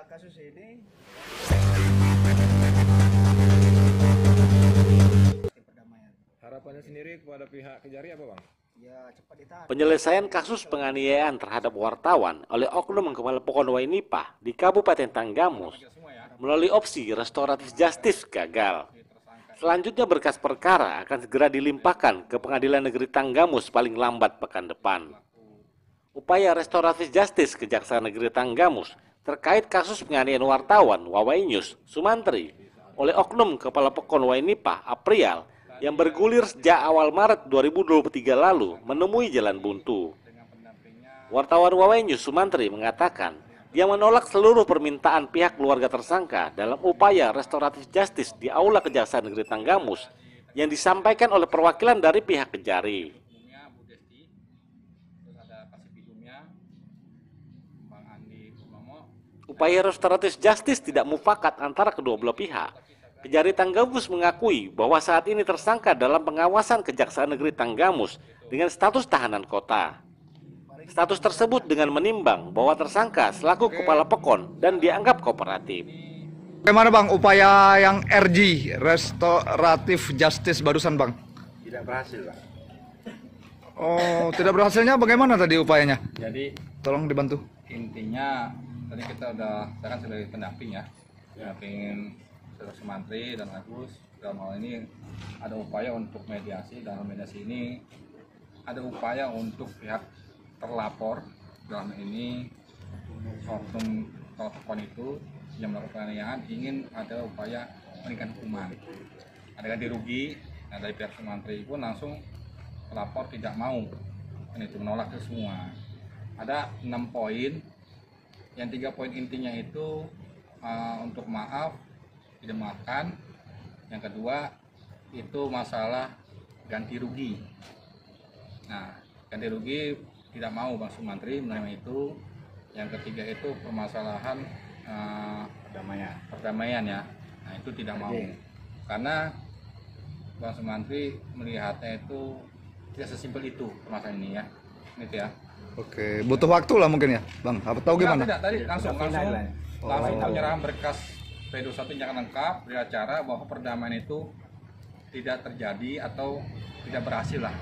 kasus ini perdamaian. Harapannya sendiri kepada pihak Kejari apa, Bang? Ya, cepat ditahan. Penyelesaian kasus penganiayaan terhadap wartawan oleh oknum Kepala Pokon Wainipah di Kabupaten Tanggamus melalui opsi restoratif justice gagal. Selanjutnya berkas perkara akan segera dilimpahkan ke Pengadilan Negeri Tanggamus paling lambat pekan depan. Upaya restoratif justice Kejaksaan Negeri Tanggamus terkait kasus penganiayaan wartawan Wawainius Sumantri oleh oknum Kepala Pokon Wainipah Aprial yang bergulir sejak awal Maret 2023 lalu menemui jalan buntu. Wartawan Wawainius Sumantri mengatakan dia menolak seluruh permintaan pihak keluarga tersangka dalam upaya restoratif justice di Aula Kejaksaan Negeri Tanggamus yang disampaikan oleh perwakilan dari pihak Kejari. Upaya restoratif justice tidak mufakat antara kedua belah pihak. Kejari Tanggamus mengakui bahwa saat ini tersangka dalam pengawasan Kejaksaan Negeri Tanggamus dengan status tahanan kota. Status tersebut dengan menimbang bahwa tersangka selaku kepala pekon dan dianggap kooperatif. Bagaimana Bang upaya yang RJ, restoratif justice barusan Bang? Tidak berhasil, Bang. Oh, tidak berhasilnya bagaimana tadi upayanya? Jadi Tolong dibantu. intinya tadi kita saya kan sebagai pendamping ya, pendamping Saudara Sumantri dan Agus. Dalam hal ini ada upaya untuk mediasi. Dalam mediasi ini ada upaya untuk pihak terlapor, dalam ini oknum pekon itu yang melakukan penganiayaan ingin ada upaya meningkatkan hukuman, ada ganti rugi. Nah, dari pihak Sumantri pun langsung pelapor tidak mau, dan itu menolak itu semua. Ada 6 poin, yang 3 poin intinya itu untuk maaf, tidak maafkan. Yang kedua itu masalah ganti rugi. Nah, ganti rugi tidak mau Bang Sumantri menerima itu. Yang ketiga itu permasalahan perdamaian ya. Nah, itu tidak mau karena Bang Sumantri melihatnya itu tidak sesimpel itu permasalahan ini ya. Gitu ya. Oke, butuh waktu lah mungkin ya Bang, apa tahu gimana? Tidak, tadi langsung penyerahan berkas P21 yang lengkap beracara bahwa perdamaian itu tidak terjadi atau tidak berhasil lah.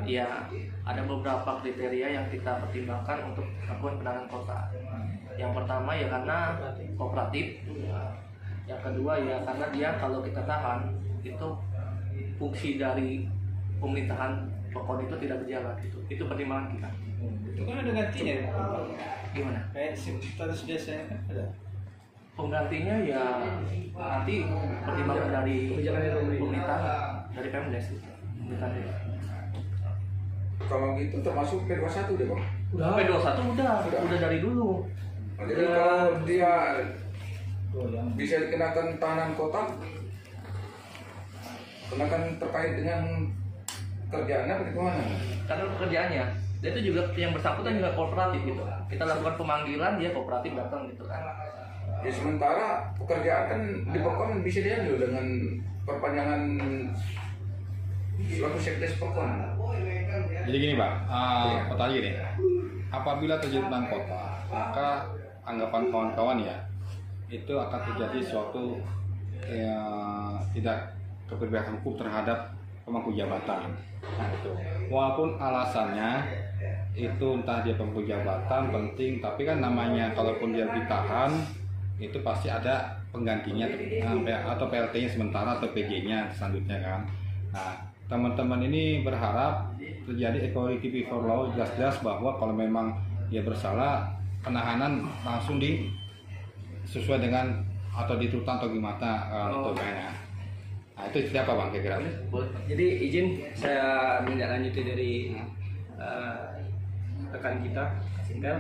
Ya, ada beberapa kriteria yang kita pertimbangkan untuk melakukan penanganan kota. Yang pertama ya karena kooperatif. Yang kedua ya karena dia kalau kita tahan itu fungsi dari pemerintahan pokok itu tidak berjalan gitu. Itu pertimbangan kita. Itu kan ada gantinya ya? Gimana? Kayak status biasanya kan ada. Penggantinya ya nanti pertimbangan dari pemerintah dari Pemdes gitu. Pemerintahan. Kalau gitu termasuk P21 deh, Bang. P21 udah dari dulu. Jadi kalau dia bisa dikenakan tahanan kota, kenakan terkait dengan kerjaannya atau gimana? Karena pekerjaannya dia itu juga yang bersangkutan juga kooperatif gitu. Kita lakukan pemanggilan dia kooperatif datang gitu kan. Ya sementara pekerjaan kan di pekon bisa diambil dengan perpanjangan selaku sekdes pekon. Jadi gini Pak, pertanyaan gini, apabila terjadi tentang kota, maka anggapan kawan-kawan ya, itu akan terjadi suatu tidak keberpihakan hukum terhadap pemangku jabatan. Nah, itu. Walaupun alasannya itu entah dia pemangku jabatan penting, tapi kan namanya kalaupun dia ditahan, itu pasti ada penggantinya atau PLT-nya sementara atau PJ-nya selanjutnya kan. Nah, teman-teman ini berharap terjadi equality before law, jelas-jelas bahwa kalau memang dia bersalah, penahanan langsung sesuai dengan atau dituntut atau gimana itu kayaknya. Nah, itu siapa Bang kira-kira? Jadi izin saya menindaklanjuti dari rekan kita Sintel.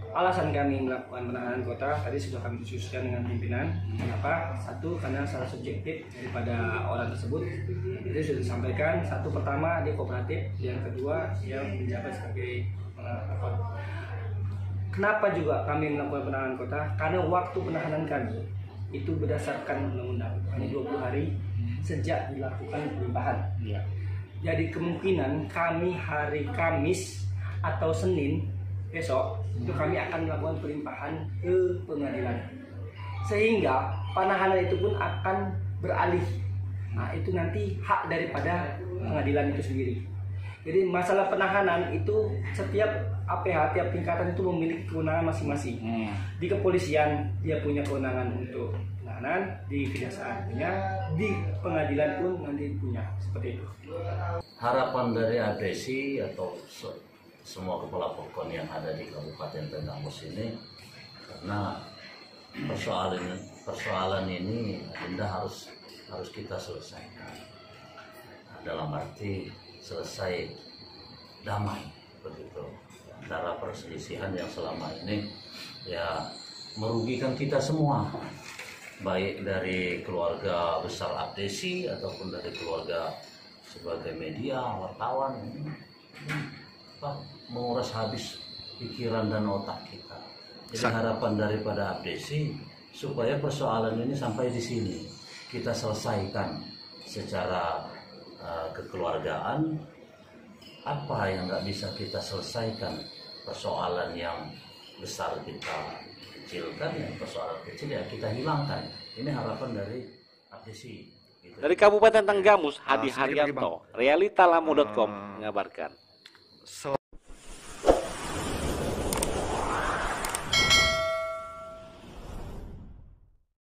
Alasan kami melakukan penahanan kota tadi sudah kami diskusikan dengan pimpinan. Kenapa? Satu, karena secara subjektif daripada orang tersebut itu sudah disampaikan. Satu, pertama dia kooperatif, yang kedua dia menjabat sebagai pekon. Kenapa juga kami melakukan penahanan kota? Karena waktu penahanan kami itu berdasarkan undang-undang hanya 20 hari sejak dilakukan pelimpahan. Jadi kemungkinan kami hari Kamis atau Senin besok itu kami akan melakukan pelimpahan ke pengadilan, sehingga penahanan itu pun akan beralih. Nah, itu nanti hak daripada pengadilan itu sendiri. Jadi masalah penahanan itu setiap APH, tiap tingkatan itu memiliki kewenangan masing-masing. Di kepolisian dia punya kewenangan untuk penahanan, di kejaksaan punya, di pengadilan pun nanti punya, seperti itu. Harapan dari ADC atau semua kepala pokon yang ada di Kabupaten Tenggamus ini, karena persoalan ini Anda harus kita selesaikan. Dalam arti selesai damai begitu antara perselisihan yang selama ini ya merugikan kita semua, baik dari keluarga besar Abdesi ataupun dari keluarga sebagai media, wartawan, menguras habis pikiran dan otak kita. Jadi harapan daripada Abdesi supaya persoalan ini sampai di sini kita selesaikan secara kekeluargaan. Apa yang nggak bisa kita selesaikan, persoalan yang besar kita kecilkan, yang persoalan kecil ya kita hilangkan. Ini harapan dari APC. Gitu. Dari Kabupaten Tenggamus, Hadi Haryanto, realitalamu.com mengabarkan.